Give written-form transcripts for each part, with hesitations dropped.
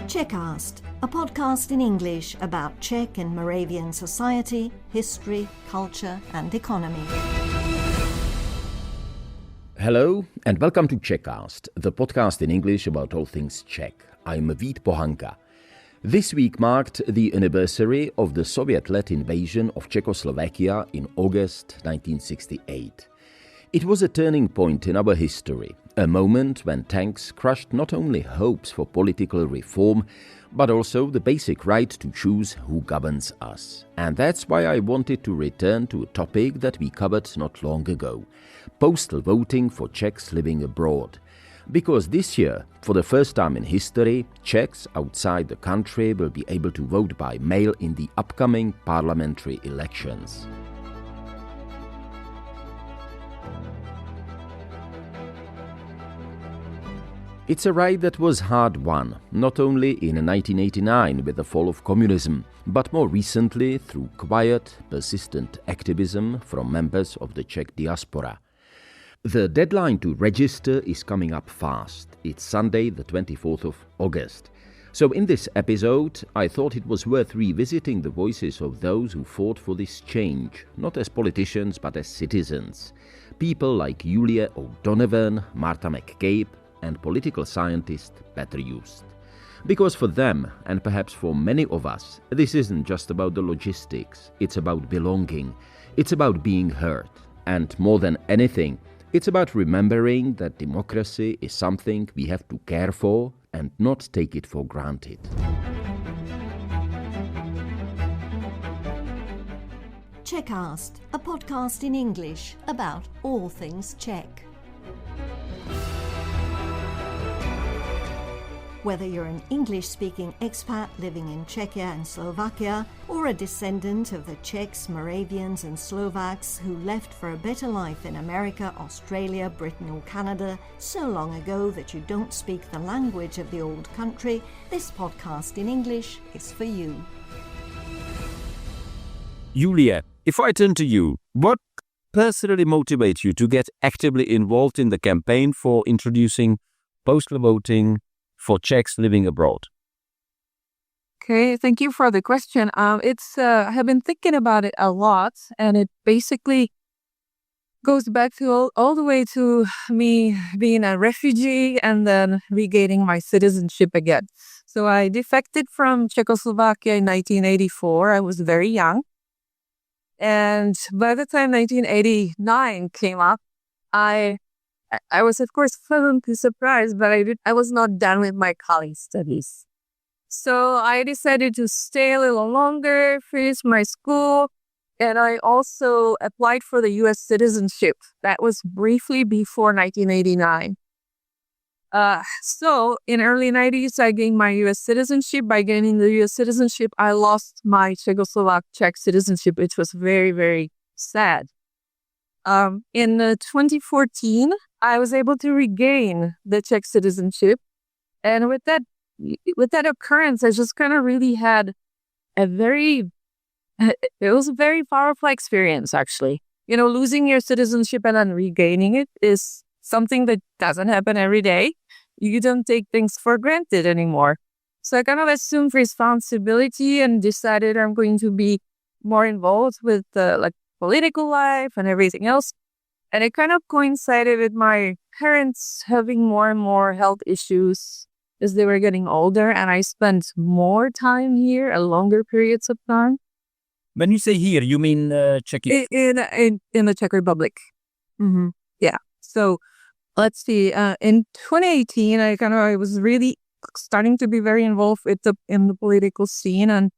Czechast, a podcast in English about Czech and Moravian society, history, culture and economy. Hello and welcome to Czechast, the podcast in English about all things Czech. I'm Vít Pohanka. This week marked the anniversary of the Soviet-led invasion of Czechoslovakia in August 1968. It was a turning point in our history, a moment when tanks crushed not only hopes for political reform, but also the basic right to choose who governs us. And that's why I wanted to return to a topic that we covered not long ago: postal voting for Czechs living abroad. Because this year, for the first time in history, Czechs outside the country will be able to vote by mail in the upcoming parliamentary elections. It's a right that was hard-won, not only in 1989 with the fall of communism, but more recently through quiet, persistent activism from members of the Czech diaspora. The deadline to register is coming up fast. It's Sunday, the 24th of August. So in this episode, I thought it was worth revisiting the voices of those who fought for this change, not as politicians but as citizens. People like Julia O'Donovan, Marta McCabe, and political scientist Petr Just. Because for them, and perhaps for many of us, this isn't just about the logistics, it's about belonging, it's about being heard, and more than anything, it's about remembering that democracy is something we have to care for and not take it for granted. Czechast, a podcast in English about all things Czech. Whether you're an English-speaking expat living in Czechia and Slovakia, or a descendant of the Czechs, Moravians and Slovaks who left for a better life in America, Australia, Britain or Canada so long ago that you don't speak the language of the old country, this podcast in English is for you. Julia, if I turn to you, what personally motivates you to get actively involved in the campaign for introducing postal voting for Czechs living abroad? Okay, thank you for the question. I have been thinking about it a lot, and it basically goes back to all the way to me being a refugee and then regaining my citizenship again. So I defected from Czechoslovakia in 1984. I was very young. And by the time 1989 came up, I was, of course, pleasantly surprised, but I was not done with my college studies. So I decided to stay a little longer, finish my school, and I also applied for the U.S. citizenship. That was briefly before 1989. So in early 90s, I gained my U.S. citizenship. By gaining the U.S. citizenship, I lost my Czech citizenship, which was very, very sad. In 2014, I was able to regain the Czech citizenship. And with that occurrence, I just kind of really had it was a very powerful experience, actually. You know, losing your citizenship and then regaining it is something that doesn't happen every day. You don't take things for granted anymore. So I kind of assumed responsibility and decided I'm going to be more involved with political life and everything else. And it kind of coincided with my parents having more and more health issues as they were getting older, and I spent more time here, longer periods of time. When you say here, you mean Czechia? In the Czech Republic. Mm-hmm. Yeah. So let's see. In 2018, I was really starting to be very involved in the political scene, and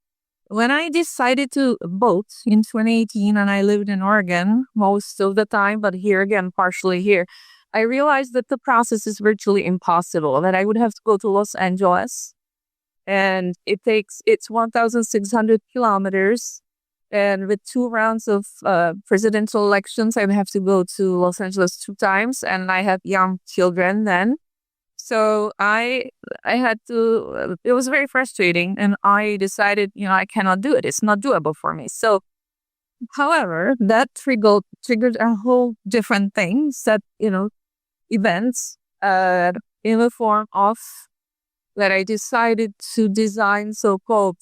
when I decided to vote in 2018, and I lived in Oregon most of the time, but here again, partially here, I realized that the process is virtually impossible, that I would have to go to Los Angeles, and it's 1,600 kilometers, and with 2 rounds of presidential elections, I would have to go to Los Angeles 2 times, and I had young children then. So I had to, it was very frustrating, and I decided, I cannot do it. It's not doable for me. So, however, that triggered a whole different thing, events in the form of that I decided to design so-called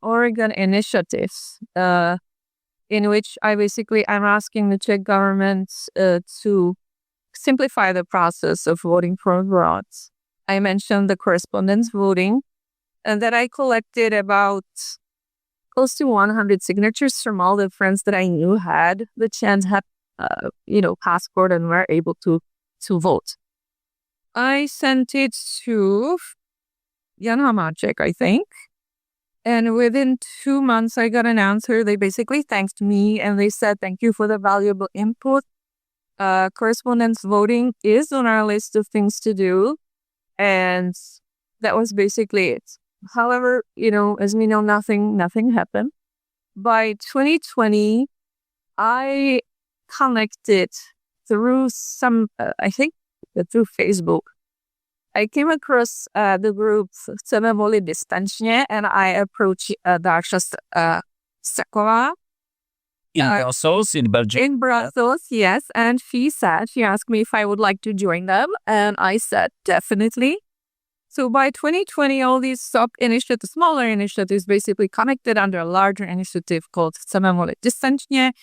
Oregon initiatives, in which I'm asking the Czech government to simplify the process of voting from abroad. I mentioned the correspondence voting, and that I collected about close to 100 signatures from all the friends that I knew had the chance, had passport and were able to vote. I sent it to Jan Hamáček, I think. And within 2 months, I got an answer. They basically thanked me and they said, thank you for the valuable input. Correspondence voting is on our list of things to do. And that was basically it. However, as we know, nothing happened. By 2020, I connected through through Facebook. I came across the group Chceme volit distančně, and I approached Dáša Saková. In Brussels, in Belgium? In Brussels, yes. And she asked me if I would like to join them. And I said, definitely. So by 2020, all these smaller initiatives basically connected under a larger initiative called Chceme volit distančně.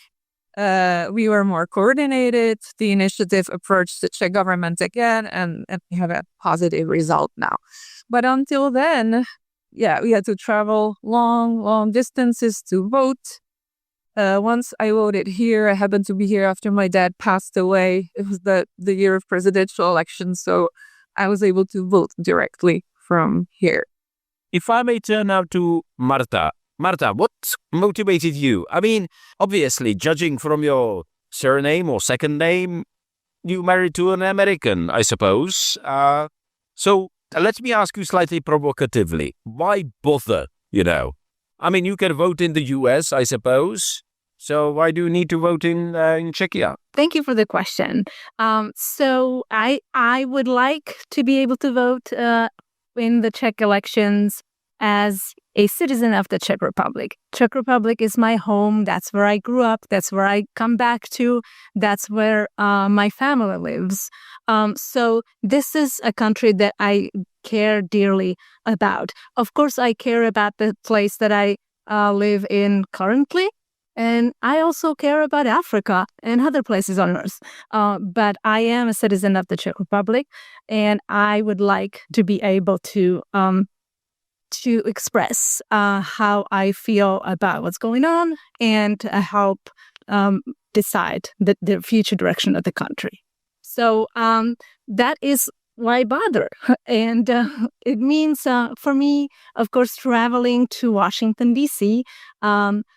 We were more coordinated. The initiative approached the Czech government again, and we have a positive result now. But until then, we had to travel long distances to vote. Once I voted here, I happened to be here after my dad passed away. It was the year of presidential elections, so I was able to vote directly from here. If I may turn now to Marta. Marta, what motivated you? I mean, obviously, judging from your surname or second name, you married to an American, I suppose. So let me ask you slightly provocatively. Why bother, I mean, you can vote in the US, I suppose. So why do you need to vote in Czechia? Thank you for the question. So I would like to be able to vote in the Czech elections as a citizen of the Czech Republic. Czech Republic is my home. That's where I grew up. That's where I come back to. That's where my family lives. So this is a country that I care dearly about. Of course, I care about the place that I live in currently. And I also care about Africa and other places on earth. But I am a citizen of the Czech Republic, and I would like to be able to express how I feel about what's going on and help decide the future direction of the country. So that is why bother? And it means for me, of course, traveling to Washington, D.C.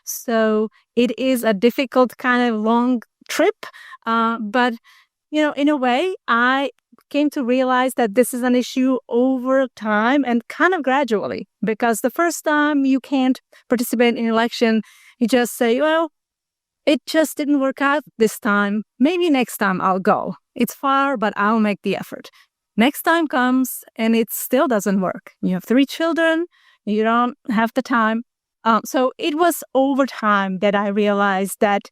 So it is a difficult kind of long trip. But, in a way, I came to realize that this is an issue over time and kind of gradually, because the first time you can't participate in an election, you just say, well, it just didn't work out this time. Maybe next time I'll go. It's far, but I'll make the effort. Next time comes and it still doesn't work. You have 3 children, you don't have the time. So it was over time that I realized that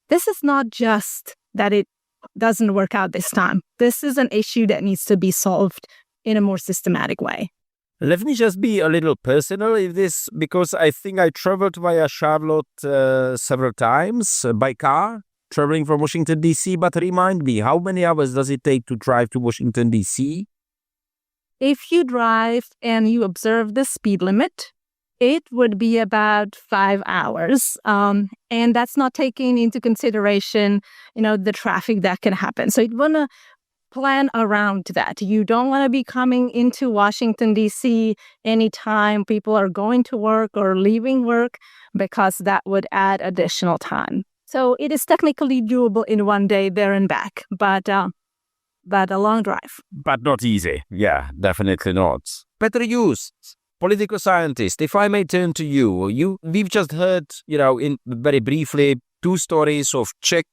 this is not just that it doesn't work out this time. This is an issue that needs to be solved in a more systematic way. Let me just be a little personal in this, because I think I traveled via Charlotte several times by car, traveling from Washington, D.C. But remind me, how many hours does it take to drive to Washington, D.C.? If you drive and you observe the speed limit, it would be about 5 hours. And that's not taking into consideration, the traffic that can happen. So you want to plan around that. You don't want to be coming into Washington, D.C. anytime people are going to work or leaving work, because that would add additional time. So it is technically doable in one day there and back, but a long drive. But not easy. Yeah, definitely not. Petr Just, political scientist, if I may turn to you. We've just heard, in very briefly, 2 stories of Czech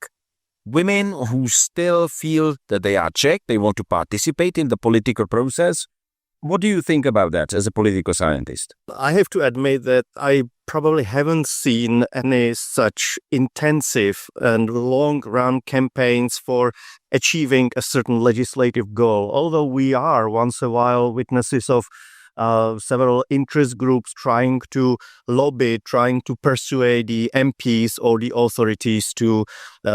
women who still feel that they are Czech, they want to participate in the political process. What do you think about that as a political scientist? I have to admit that I probably haven't seen any such intensive and long-run campaigns for achieving a certain legislative goal, although we are once in a while witnesses of several interest groups trying to lobby, trying to persuade the MPs or the authorities to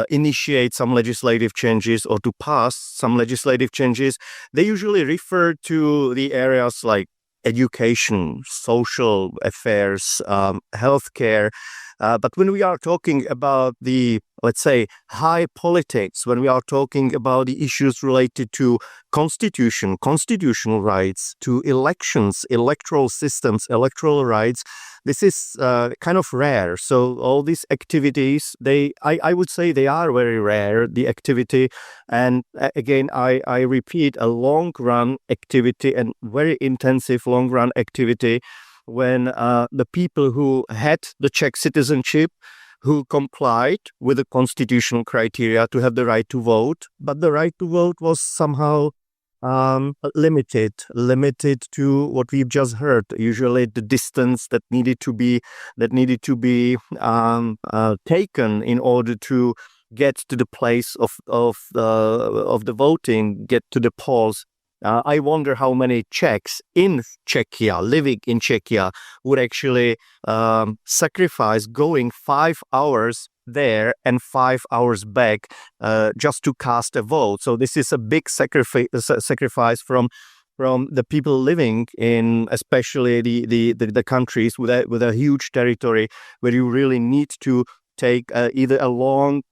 initiate some legislative changes or to pass some legislative changes. They usually refer to the areas like education, social affairs, healthcare. But when we are talking about the, let's say, high politics, when we are talking about the issues related to constitution, constitutional rights, to elections, electoral systems, electoral rights, this is kind of rare. So all these activities, I would say they are very rare, the activity. And again, I repeat, a long-run activity and very intensive long-run activity when the people who had the Czech citizenship, who complied with the constitutional criteria to have the right to vote, but the right to vote was somehow limited to what we've just heard. Usually, the distance that needed to be taken in order to get to the place of the voting, get to the polls. I wonder how many Czechs in Czechia, living in Czechia, would actually sacrifice going 5 hours there and 5 hours back just to cast a vote. So this is a big sacrifice from the people living in, especially the countries with a huge territory where you really need to take either a long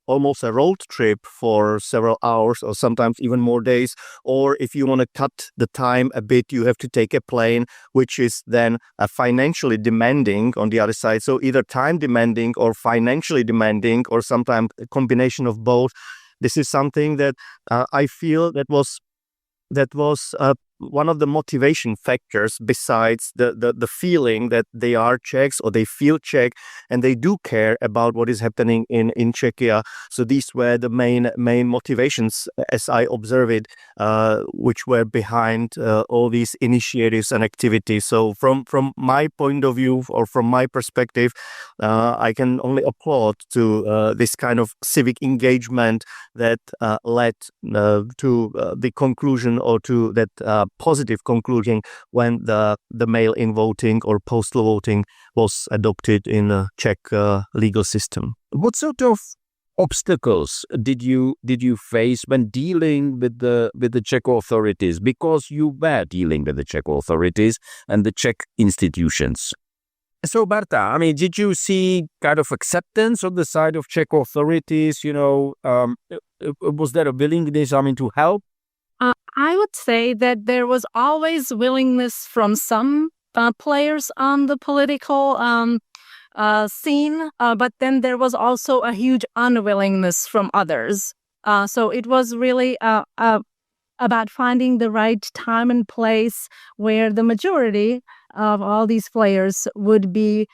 almost a road trip for several hours or sometimes even more days, or if you want to cut the time a bit, you have to take a plane, which is then financially demanding on the other side. So either time demanding or financially demanding, or sometimes a combination of both. This is something that I feel that was one of the motivation factors, besides the feeling that they are Czechs or they feel Czech and they do care about what is happening in Czechia. So these were the main motivations, as I observe it, which were behind all these initiatives and activities. So from my point of view, or from my perspective, I can only applaud to this kind of civic engagement that led to the conclusion, or to that positive conclusion, when the mail-in voting or postal voting was adopted in the Czech legal system. What sort of obstacles did you face when dealing with the Czech authorities? Because you were dealing with the Czech authorities and the Czech institutions. So, Marta, I mean, did you see kind of acceptance on the side of Czech authorities? Was there a willingness, to help? I would say that there was always willingness from some players on the political scene, but then there was also a huge unwillingness from others. So it was really about finding the right time and place where the majority of all these players would be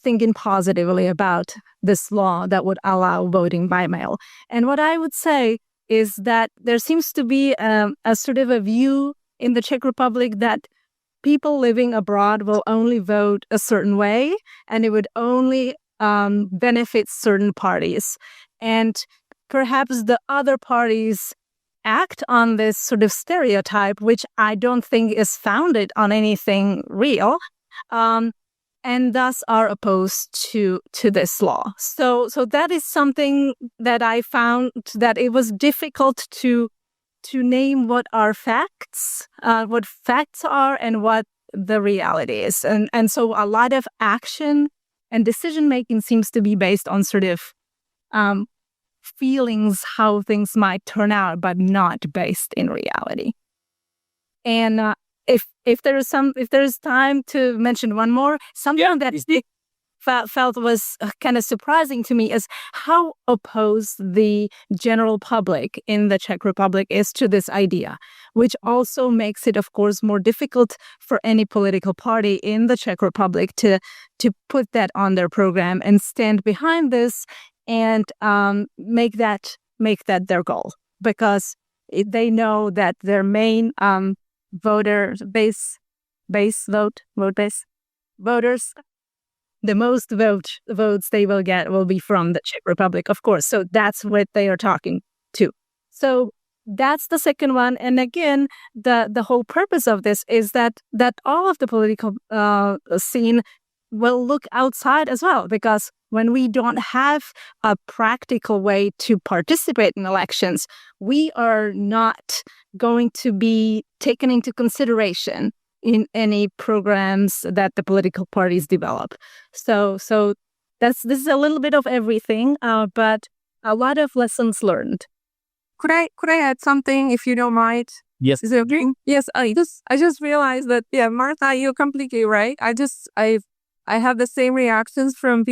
thinking positively about this law that would allow voting by mail. And what I would say is that there seems to be a sort of a view in the Czech Republic that people living abroad will only vote a certain way, and it would only benefit certain parties. And perhaps the other parties act on this sort of stereotype, which I don't think is founded on anything real, and thus are opposed to this law. So that is something that I found, that it was difficult to name what are facts, what facts are, and what the reality is. And so a lot of action and decision making seems to be based on sort of feelings, how things might turn out, but not based in reality. And if there is time to mention one more, something that felt was kind of surprising to me is how opposed the general public in the Czech Republic is to this idea, which also makes it, of course, more difficult for any political party in the Czech Republic to put that on their program and stand behind this and make that their goal, because they know that their main voters, the most votes they will get will be from the Czech Republic, of course. So that's what they are talking to. So that's the second one. And again, the whole purpose of this is that all of the political scene will look outside as well, because when we don't have a practical way to participate in elections, we are not going to be taken into consideration in any programs that the political parties develop. So this is a little bit of everything, but a lot of lessons learned. Could I add something, if you don't mind? Yes. Is it okay? Yes. I just realized that, yeah, Marta, you're completely right. I have the same reactions from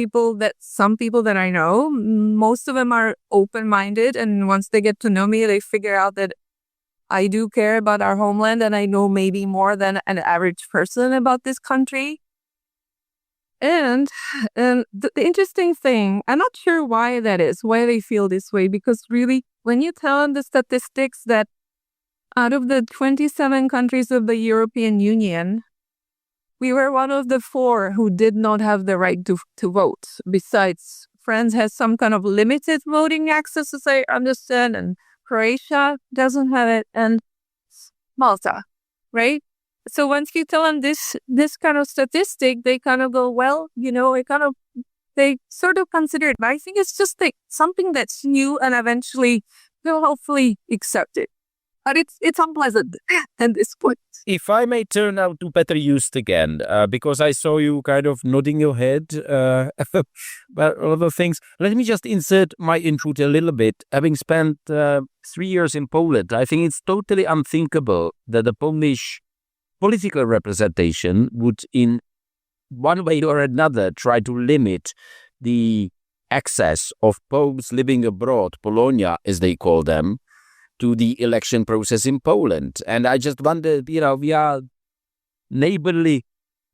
some people that I know. Most of them are open-minded, and once they get to know me, they figure out that I do care about our homeland, and I know maybe more than an average person about this country. And the interesting thing, I'm not sure why that is, why they feel this way, because really, when you tell them the statistics that out of the 27 countries of the European Union, we were one of the 4 who did not have the right to vote. Besides, France has some kind of limited voting access, as I understand, and Croatia doesn't have it, and Malta, right? So once you tell them this kind of statistic, they kind of go, well, they sort of consider it. But I think it's just like something that's new, and eventually they'll hopefully accept it. But it's unpleasant at this point. If I may turn now to Petr Just again, because I saw you kind of nodding your head about all of the things. Let me just insert my input a little bit. Having spent 3 years in Poland, I think it's totally unthinkable that the Polish political representation would, in one way or another, try to limit the access of Poles living abroad, Polonia, as they call them, to the election process in Poland. And I just wonder, we are neighborly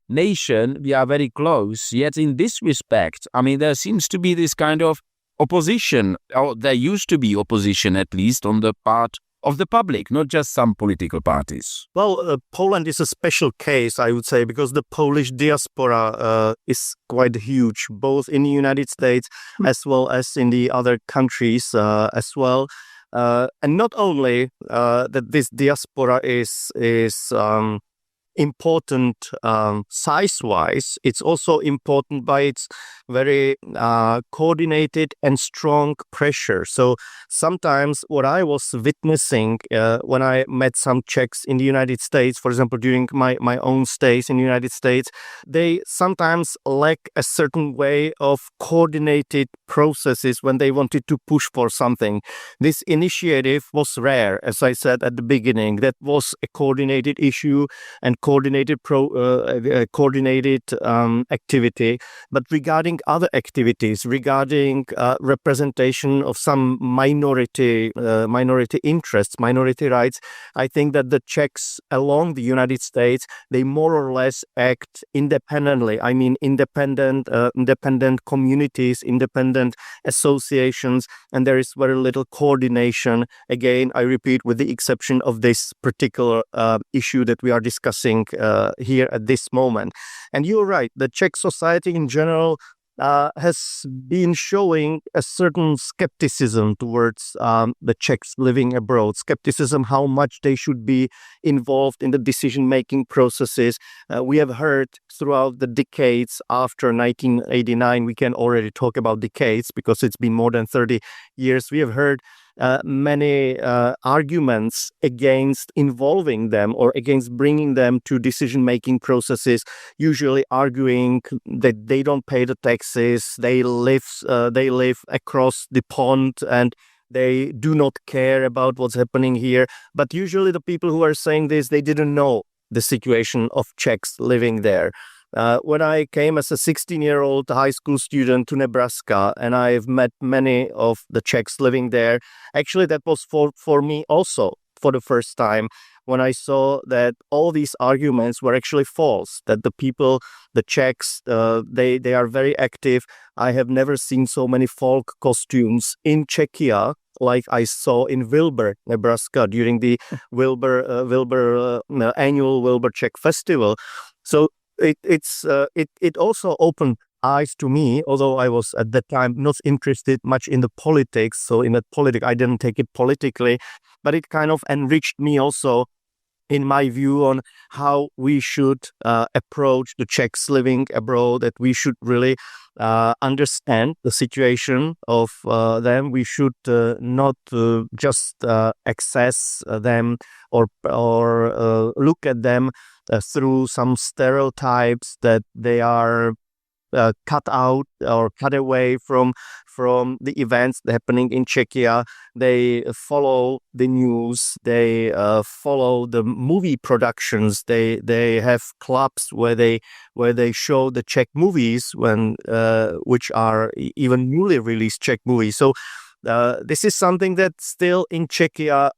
nation, we are very close, yet in this respect, I mean, there seems to be this kind of opposition, or there used to be opposition at least on the part of the public, not just some political parties. Well, Poland is a special case, I would say, because the Polish diaspora is quite huge, both in the United States as well as in the other countries as well. And not only that this diaspora is important size-wise, it's also important by its very coordinated and strong pressure. So sometimes what I was witnessing when I met some Czechs in the United States, for example, during my own stays in the United States, they sometimes lack a certain way of coordinated processes when they wanted to push for something. This initiative was rare, as I said at the beginning. That was a coordinated issue and coordinated activity. But regarding other activities, regarding representation of some minority interests, minority rights, I think that the Czechs along the United States, they more or less act independently. I mean, independent communities, independent associations, and there is very little coordination. Again, I repeat, with the exception of this particular issue that we are discussing here at this moment. And you're right, the Czech society in general has been showing a certain skepticism towards the Czechs living abroad, skepticism how much they should be involved in the decision-making processes. We have heard throughout the decades after 1989, we can already talk about decades because it's been more than 30 years, we have heard many arguments against involving them or against bringing them to decision-making processes, usually arguing that they don't pay the taxes, they live across the pond, and they do not care about what's happening here. But usually the people who are saying this, they didn't know the situation of Czechs living there. When I came as a 16-year-old high school student to Nebraska, and I've met many of the Czechs living there, actually that was for me also for the first time when I saw that all these arguments were actually false, that the people, the Czechs, they are very active. I have never seen so many folk costumes in Czechia like I saw in Wilbur, Nebraska, during the annual Wilbur Czech Festival. So it also opened eyes to me, although I was at that time not interested much in the politics. So in that politics, I didn't take it politically, but it kind of enriched me also in my view on how we should approach the Czechs living abroad, that we should really understand the situation of them. We should not just access them or look at them through some stereotypes that they are cut out or cut away from the events happening in Czechia. They follow the news. They follow the movie productions. They have clubs where they show the Czech movies which are even newly released Czech movies. So this is something that still in Czechia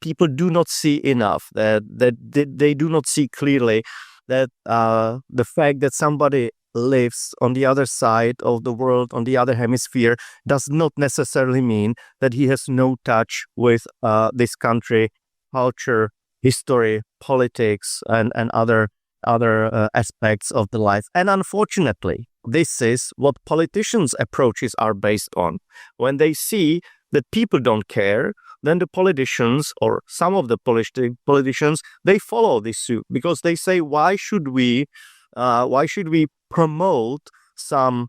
people do not see enough. That they do not see clearly that the fact that somebody lives on the other side of the world, on the other hemisphere, does not necessarily mean that he has no touch with this country, culture, history, politics, and other aspects of the life. And unfortunately, this is what politicians' approaches are based on. When they see that people don't care, then the politicians, or some of the politicians, they follow this suit, because they say, why should we promote some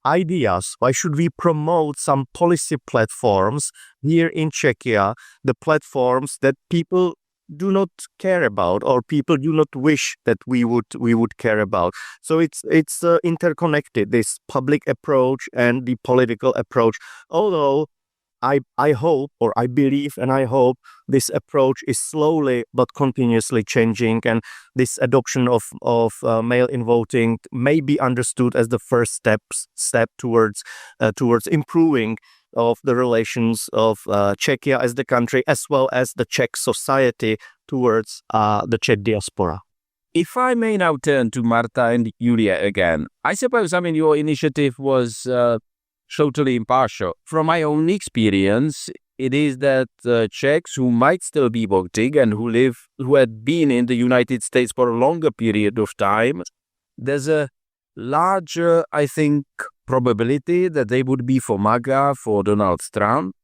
ideas? Why should we promote some policy platforms here in Czechia, the platforms that people do not care about, or people do not wish that we would care about? So it's interconnected, this public approach and the political approach. Although I hope, or I believe, and I hope this approach is slowly but continuously changing, and this adoption of mail-in voting may be understood as the first step towards improving of the relations of Czechia as the country, as well as the Czech society towards the Czech diaspora. If I may now turn to Marta and Julia again, I suppose, your initiative was totally impartial. From my own experience, it is that Czechs who might still be voting and who had been in the United States for a longer period of time, there's a larger, I think, probability that they would be for MAGA, for Donald Trump,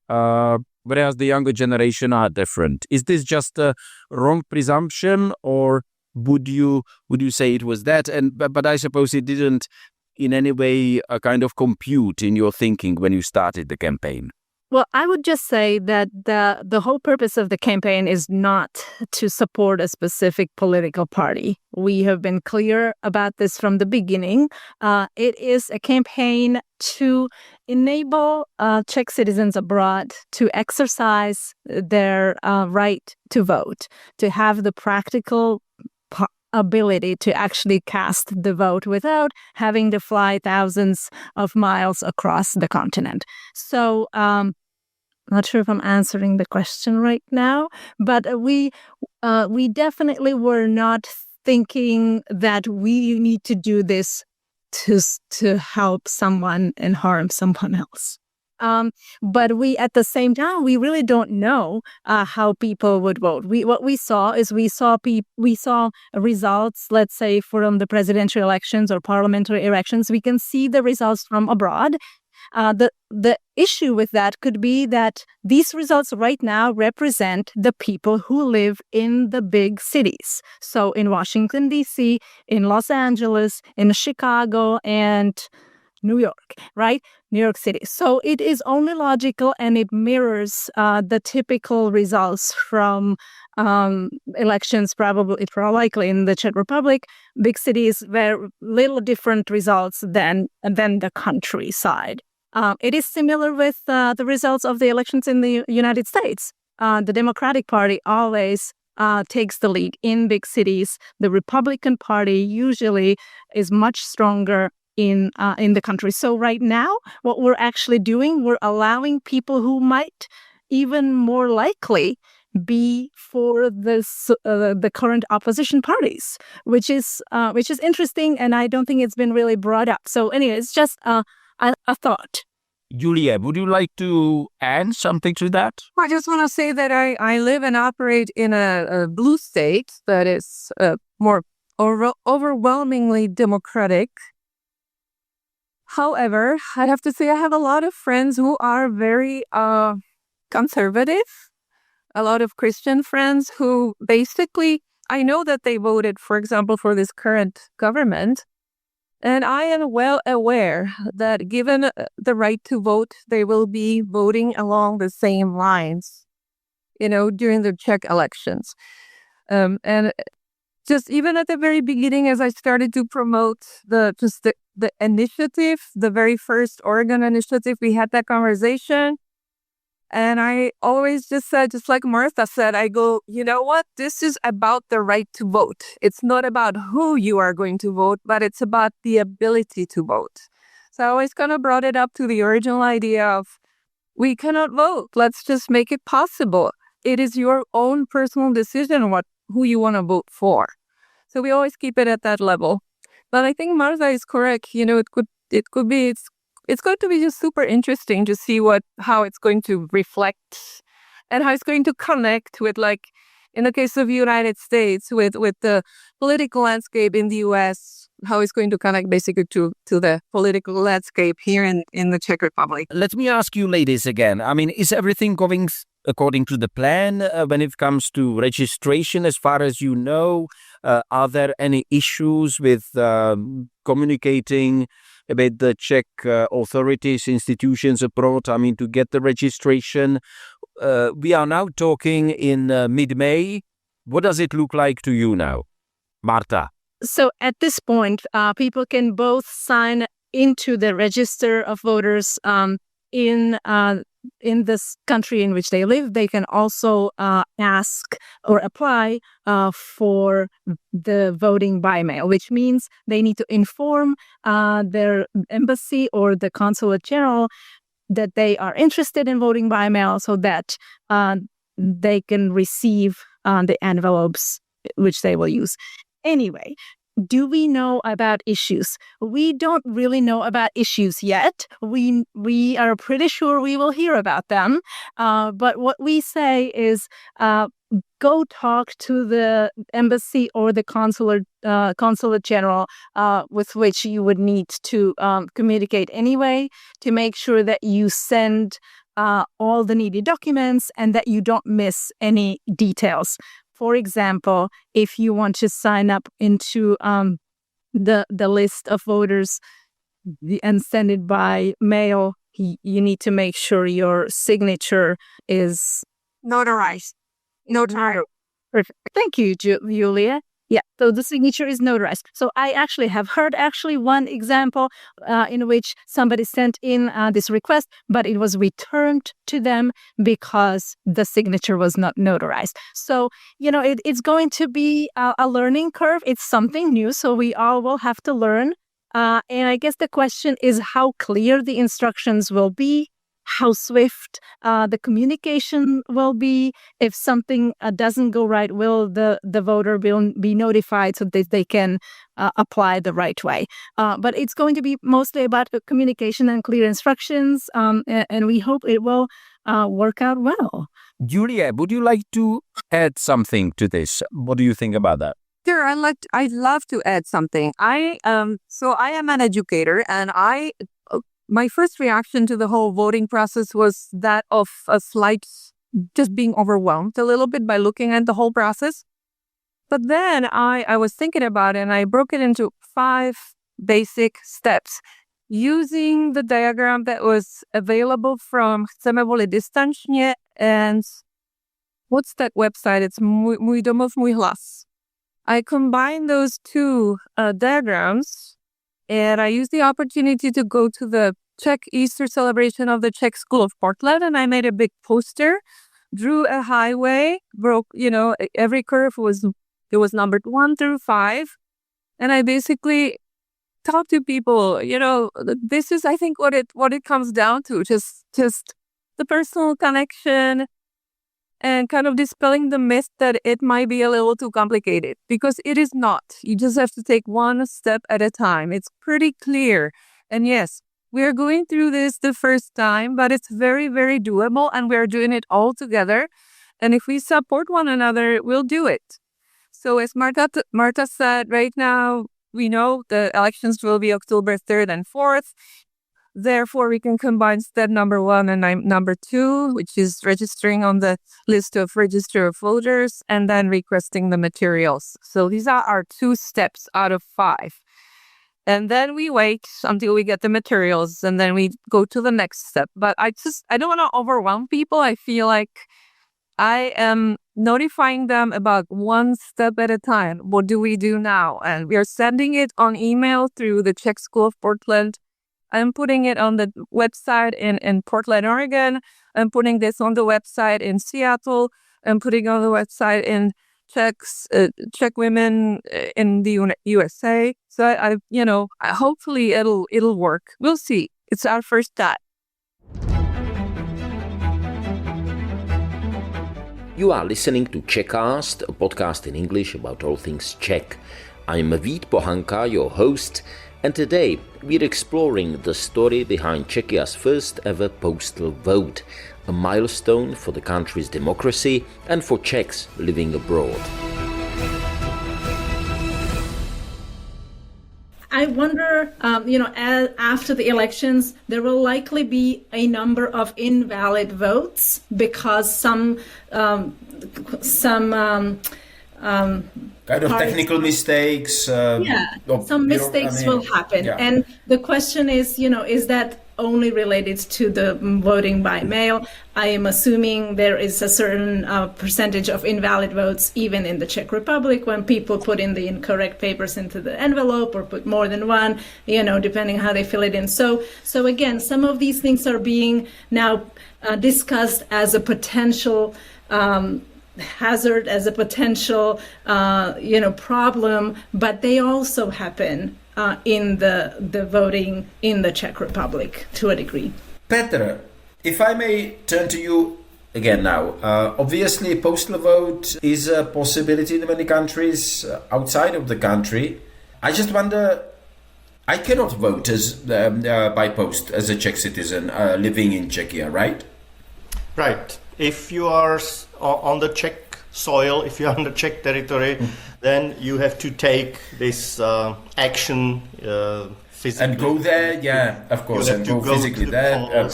whereas the younger generation are different. Is this just a wrong presumption, or would you say it was that? But I suppose it didn't in any way kind of compute in your thinking when you started the campaign. Well, I would just say that the whole purpose of the campaign is not to support a specific political party. We have been clear about this from the beginning. It is a campaign to enable Czech citizens abroad to exercise their right to vote, to have the practical ability to actually cast the vote without having to fly thousands of miles across the continent. So, not sure if I'm answering the question right now, but we definitely were not thinking that we need to do this to help someone and harm someone else. But we, at the same time, we really don't know how people would vote. What we saw results, let's say, from the presidential elections or parliamentary elections. We can see the results from abroad. The issue with that could be that these results right now represent the people who live in the big cities. So in Washington, D.C., in Los Angeles, in Chicago, and New York, right? New York City. So it is only logical, and it mirrors the typical results from elections, probably in the Czech Republic, big cities, where little different results than the countryside. It is similar with the results of the elections in the United States. The Democratic Party always takes the lead in big cities. The Republican Party usually is much stronger in the country. So right now, what we're actually doing, we're allowing people who might even more likely be for the current opposition parties, which is interesting, and I don't think it's been really brought up. So anyway, it's just a thought. Julia, would you like to add something to that? I just want to say that I live and operate in a blue state that is more overwhelmingly democratic. However, I'd have to say I have a lot of friends who are very conservative, a lot of Christian friends who basically, I know that they voted, for example, for this current government. And I am well aware that given the right to vote, they will be voting along the same lines, during the Czech elections. And just even at the very beginning, as I started to promote the initiative, the very first Oregon initiative, we had that conversation. And I always just said, just like Martha said, I go, you know what? This is about the right to vote. It's not about who you are going to vote, but it's about the ability to vote. So I always kind of brought it up to the original idea of, we cannot vote. Let's just make it possible. It is your own personal decision who you want to vote for. So we always keep it at that level. But I think Martha is correct. It could be, it's going to be just super interesting to see how it's going to reflect and how it's going to connect with, like, in the case of the United States, with the political landscape in the US, how it's going to connect basically to the political landscape here in the Czech Republic. Let me ask you ladies again. I mean, is everything going according to the plan when it comes to registration, as far as you know? Are there any issues with communicating with the Czech authorities, institutions abroad, I mean, to get the registration? We are now talking in mid-May. What does it look like to you now, Marta? So at this point, people can both sign into the register of voters in this country in which they live. They can also ask or apply for the voting by mail, which means they need to inform their embassy or the consulate general that they are interested in voting by mail, so that they can receive the envelopes which they will use. Anyway, do we know about issues? We don't really know about issues yet. We are pretty sure we will hear about them. But what we say is go talk to the embassy or the consulate general with which you would need to communicate anyway, to make sure that you send all the needed documents and that you don't miss any details. For example, if you want to sign up into the list of voters and send it by mail, you need to make sure your signature is Notarized. Perfect. Thank you, Julia. Yeah, so the signature is notarized. So I actually have heard one example in which somebody sent in this request, but it was returned to them because the signature was not notarized. So, it's going to be a learning curve. It's something new, so we all will have to learn. And I guess the question is how clear the instructions will be, how swift the communication will be. If something doesn't go right, will the voter be notified so that they can apply the right way? But it's going to be mostly about communication and clear instructions, and we hope it will work out well. Julia, would you like to add something to this? What do you think about that? Sure, I'd love to add something. I am an educator, and my first reaction to the whole voting process was that of a slight, just being overwhelmed a little bit by looking at the whole process. But then I was thinking about it, and I broke it into 5 basic steps using the diagram that was available from Chceme volit distančně, and what's that website? It's Můj domov, můj hlas. I combined those 2 diagrams, and I used the opportunity to go to the Czech Easter celebration of the Czech School of Portland, and I made a big poster, drew a highway, every curve was numbered 1 through 5, and I basically talked to people. This is, I think, what it comes down to, just the personal connection, and kind of dispelling the myth that it might be a little too complicated, because it is not. You just have to take one step at a time. It's pretty clear. And yes, We're going through this the first time, but it's very, very doable, and we're doing it all together. And if we support one another, we'll do it. So as Marta said, right now, we know the elections will be October 3rd and 4th. Therefore, we can combine step number 1 and number 2, which is registering on the list of register of voters and then requesting the materials. So these are our 2 steps out of 5. And then we wait until we get the materials, and then we go to the next step. But I don't want to overwhelm people. I feel like I am notifying them about one step at a time. What do we do now? And we are sending it on email through the Czech School of Portland. I'm putting it on the website in Portland, Oregon. I'm putting this on the website in Seattle. I'm putting on the website in Czech women in the USA. So I hopefully it'll work. We'll see. It's our first step. You are listening to Czechast, a podcast in English about all things Czech. I'm Vít Pohanka, your host, and today we're exploring the story behind Czechia's first ever postal vote, a milestone for the country's democracy and for Czechs living abroad. I wonder, after the elections, there will likely be a number of invalid votes because some kind of technical mistakes. Some mistakes will happen. Yeah. And the question is, is that only related to the voting by mail? I am assuming there is a certain percentage of invalid votes even in the Czech Republic when people put in the incorrect papers into the envelope or put more than one, depending how they fill it in. So again, some of these things are being now discussed as a potential hazard, as a potential, problem, but they also happen in the voting in the Czech Republic to a degree. Petr, if I may turn to you again now. Obviously, postal vote is a possibility in many countries outside of the country. I just wonder, I cannot vote as by post as a Czech citizen living in Czechia, right? Right. If you are on the Czech soil, if you're on the Czech territory, then you have to take this action physically. And go there, of course, and go physically there.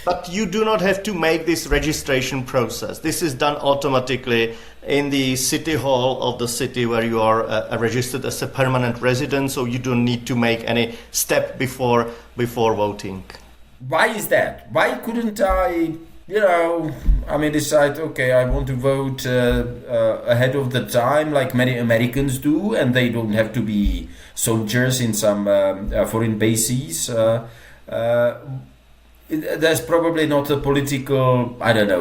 But you do not have to make this registration process. This is done automatically in the city hall of the city where you are registered as a permanent resident, so you don't need to make any step before voting. Why is that? Why couldn't I decide, okay, I want to vote ahead of the time like many Americans do, and they don't have to be soldiers in some foreign bases. There's probably not a political,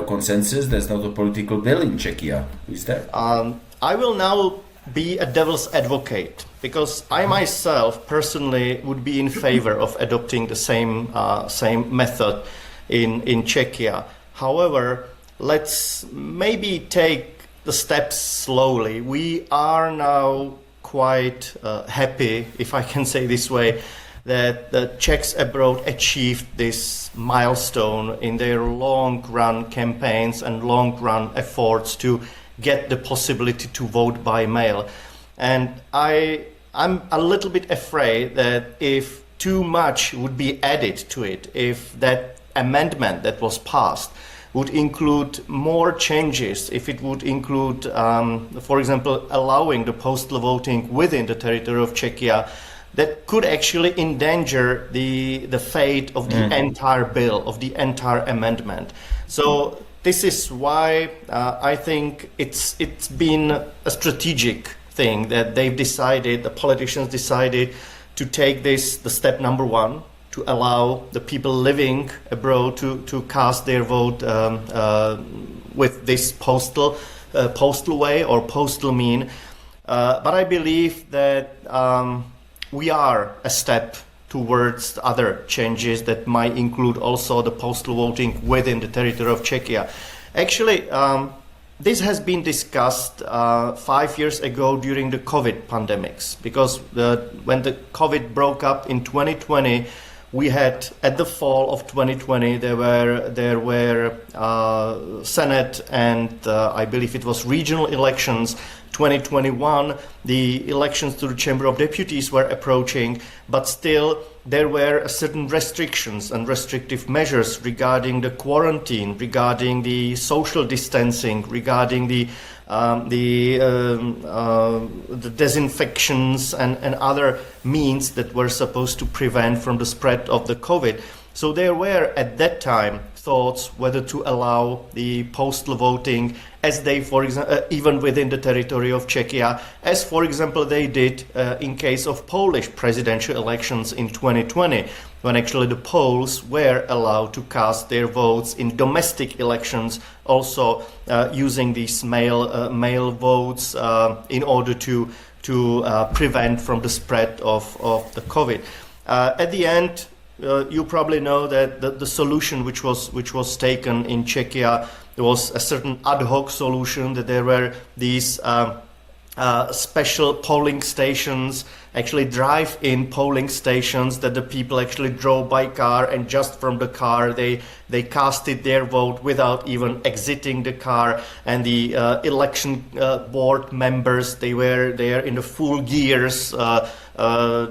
consensus. There's not a political will in Czechia. Is there? I will now be a devil's advocate, because I myself personally would be in favor of adopting the same method in Czechia. However, let's maybe take the steps slowly. We are now quite happy, if I can say this way, that the Czechs abroad achieved this milestone in their long-run campaigns and long-run efforts to get the possibility to vote by mail. And I'm a little bit afraid that if too much would be added to it, if that amendment that was passed would include more changes, if it would include, for example, allowing the postal voting within the territory of Czechia, that could actually endanger the fate of the entire bill, of the entire amendment. So this is why I think it's been a strategic thing that the politicians decided to take the step number 1, to allow the people living abroad to cast their vote with this postal way or postal mean. But I believe that we are a step towards other changes that might include also the postal voting within the territory of Czechia. Actually, this has been discussed 5 years ago during the COVID pandemics, because when the COVID broke up in 2020, we had at the fall of 2020 there were Senate and I believe it was regional elections. 2021, the elections to the Chamber of Deputies were approaching, but still there were certain restrictions and restrictive measures regarding the quarantine, regarding the social distancing, regarding the disinfections and other means that were supposed to prevent from the spread of the COVID. So there were at that time thoughts whether to allow the postal voting as they, for example, even within the territory of Czechia, as for example they did in case of Polish presidential elections in 2020, when actually the Poles were allowed to cast their votes in domestic elections, also using these mail votes in order to prevent from the spread of the COVID. At the end, you probably know that the solution which was taken in Czechia was a certain ad hoc solution, that there were these special polling stations, actually drive-in polling stations, that the people actually drove by car and just from the car they casted their vote without even exiting the car, and the election board members, they were there in the full gears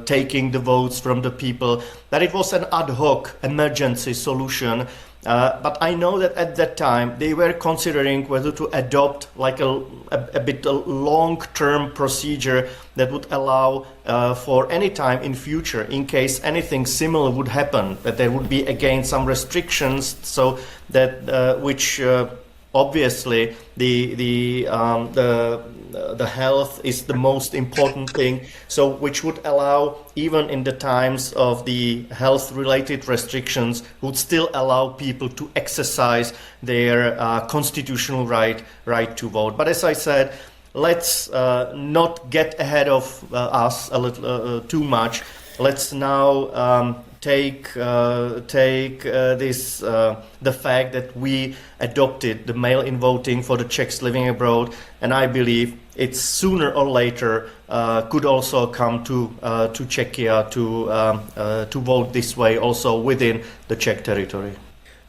taking the votes from the people. That it was an ad hoc emergency solution. But I know that at that time they were considering whether to adopt like a bit long-term procedure that would allow for any time in future, in case anything similar would happen, that there would be again some restrictions, so that which obviously the health is the most important thing, so which would allow, even in the times of the health related restrictions, would still allow people to exercise their constitutional right to vote. But as I said, let's not get ahead of us a little too much. Let's now take this the fact that we adopted the mail-in voting for the Czechs living abroad, and I believe it's sooner or later could also come to Czechia to vote this way also within the Czech territory.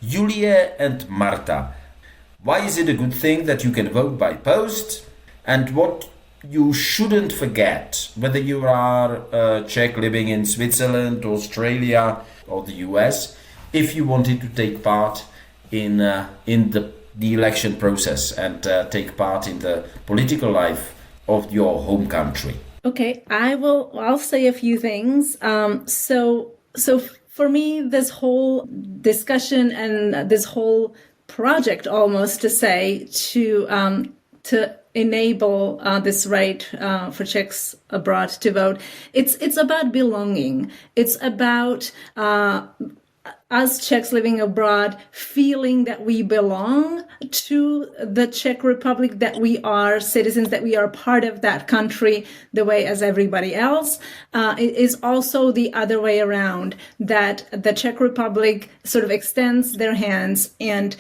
Julie and Marta, why is it a good thing that you can vote by post, and what you shouldn't forget, whether you are a Czech living in Switzerland, Australia or the US, if you wanted to take part in the election process and take part in the political life of your home country? Okay, I'll say a few things. So for me, this whole discussion and this whole project, almost to say, to enable this right for Czechs abroad to vote, it's about belonging. It's about us Czechs living abroad feeling that we belong to the Czech Republic, that we are citizens, that we are part of that country the way as everybody else. It is also the other way around, that the Czech Republic sort of extends their hands and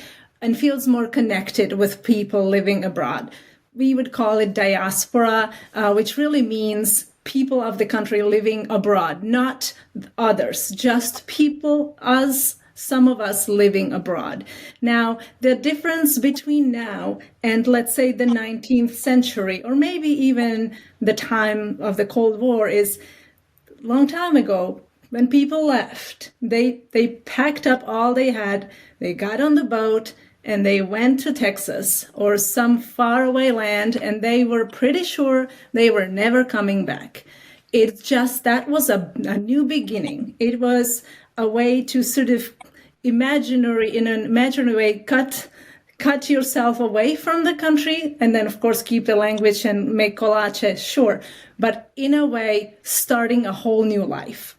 feels more connected with people living abroad. We would call it diaspora, which really means people of the country living abroad, not others, just people, us, some of us living abroad. Now, the difference between now and, let's say, the 19th century, or maybe even the time of the Cold War, is a long time ago, when people left, they packed up all they had, they got on the boat, and they went to Texas or some faraway land, and they were pretty sure they were never coming back. It's just, that was a new beginning. It was a way to sort of in an imaginary way, cut yourself away from the country, and then of course keep the language and make kolache, sure. But in a way, starting a whole new life.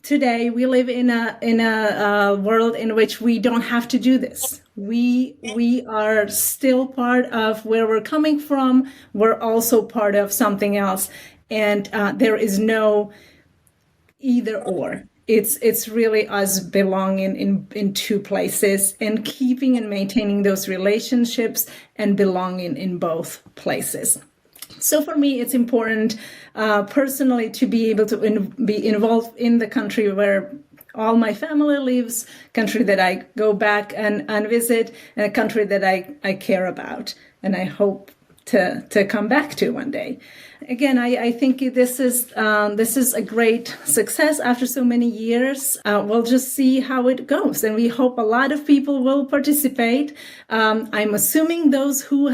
Today, we live in a world in which we don't have to do this. We are still part of where we're coming from. We're also part of something else, and there is no either or. It's really us belonging in two places and keeping and maintaining those relationships and belonging in both places. So for me, it's important personally to be able to be involved in the country where All my family lives, country that I go back and visit, and a country that I care about, and I hope to come back to one day. Again, I think this is a great success after so many years. We'll just see how it goes, and we hope a lot of people will participate. I'm assuming those who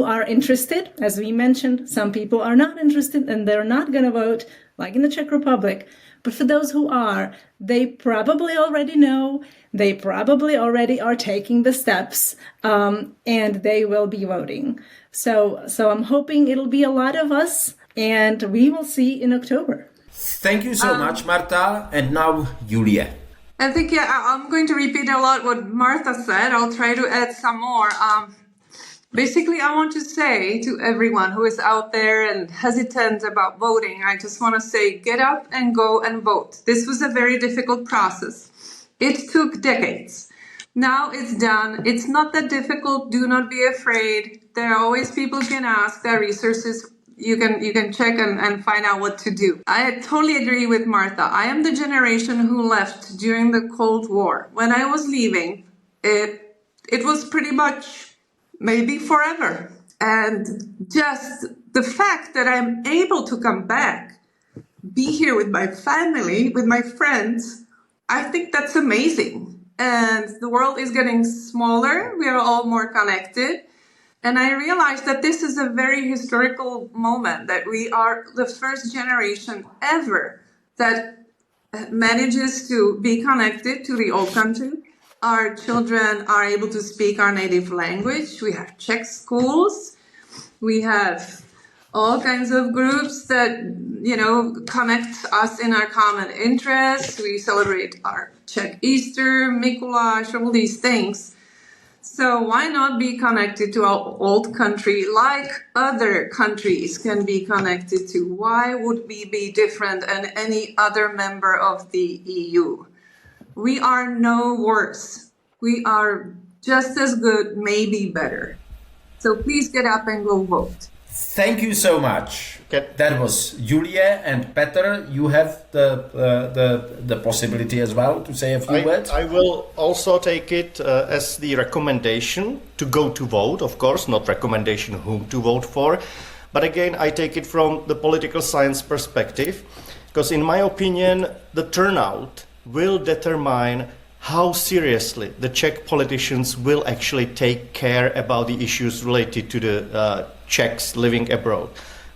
are interested, as we mentioned, some people are not interested and they're not going to vote, like in the Czech Republic. But for those who are, they probably already know, they probably already are taking the steps, and they will be voting. So I'm hoping it'll be a lot of us, and we will see in October. Thank you so much, Marta. And now, Julia. I think, I'm going to repeat a lot what Marta said. I'll try to add some more. Basically, I want to say to everyone who is out there and hesitant about voting, I just want to say, get up and go and vote. This was a very difficult process. It took decades. Now it's done. It's not that difficult. Do not be afraid. There are always people you can ask. There are resources you can check and find out what to do. I totally agree with Martha. I am the generation who left during the Cold War. When I was leaving, it was pretty much maybe forever. And just the fact that I'm able to come back, be here with my family, with my friends, I think that's amazing. And the world is getting smaller. We are all more connected. And I realized that this is a very historical moment, that we are the first generation ever that manages to be connected to the old country. Our children are able to speak our native language. We have Czech schools. We have all kinds of groups that, connect us in our common interests. We celebrate our Czech Easter, Mikuláš, all these things. So why not be connected to our old country like other countries can be connected to? Why would we be different than any other member of the EU? We are no worse. We are just as good, maybe better. So please get up and go vote. Thank you so much. That was Julia, and Petr. You have the possibility as well to say a few words. I will also take it as the recommendation to go to vote. Of course, not recommendation whom to vote for, but again, I take it from the political science perspective, because in my opinion, the turnout will determine how seriously the Czech politicians will actually take care about the issues related to the Czechs living abroad.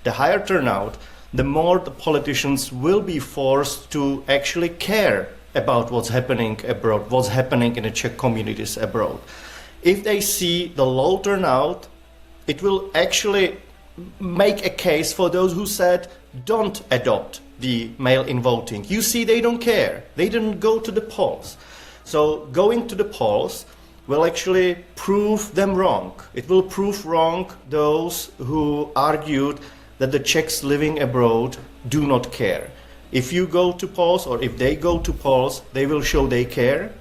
The higher turnout, the more the politicians will be forced to actually care about what's happening abroad, what's happening in the Czech communities abroad. If they see the low turnout, it will actually make a case for those who said don't adopt the mail-in voting. You see, they don't care. They didn't go to the polls. So going to the polls will actually prove them wrong. It will prove wrong those who argued that the Czechs living abroad do not care. If you go to polls, or if they go to polls, they will show they care,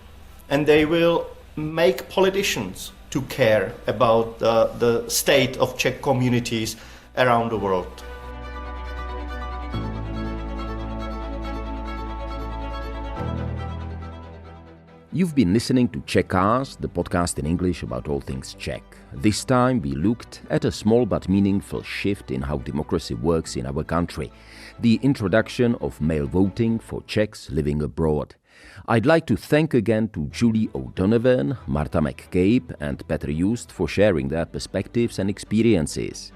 and they will make politicians to care about the state of Czech communities around the world. You've been listening to Czechast, the podcast in English about all things Czech. This time we looked at a small but meaningful shift in how democracy works in our country, the introduction of mail voting for Czechs living abroad. I'd like to thank again to Julie O'Donovan, Marta McCabe and Petr Just for sharing their perspectives and experiences.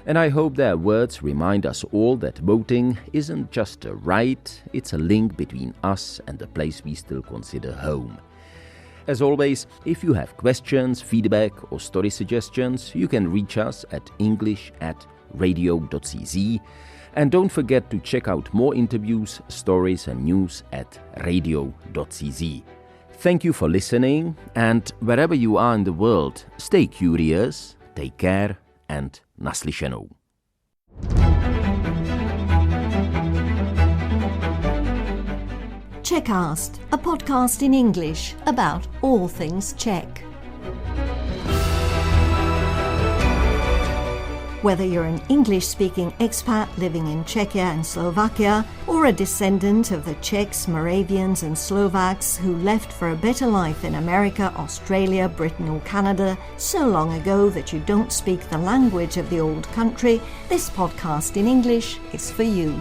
And I hope their words remind us all that voting isn't just a right, it's a link between us and the place we still consider home. As always, if you have questions, feedback or story suggestions, you can reach us at english@radio.cz. And don't forget to check out more interviews, stories and news at radio.cz. Thank you for listening, and wherever you are in the world, stay curious, take care and naslyšenou. Czechast, a podcast in English about all things Czech. Whether you're an English-speaking expat living in Czechia and Slovakia, or a descendant of the Czechs, Moravians and Slovaks who left for a better life in America, Australia, Britain or Canada so long ago that you don't speak the language of the old country, this podcast in English is for you.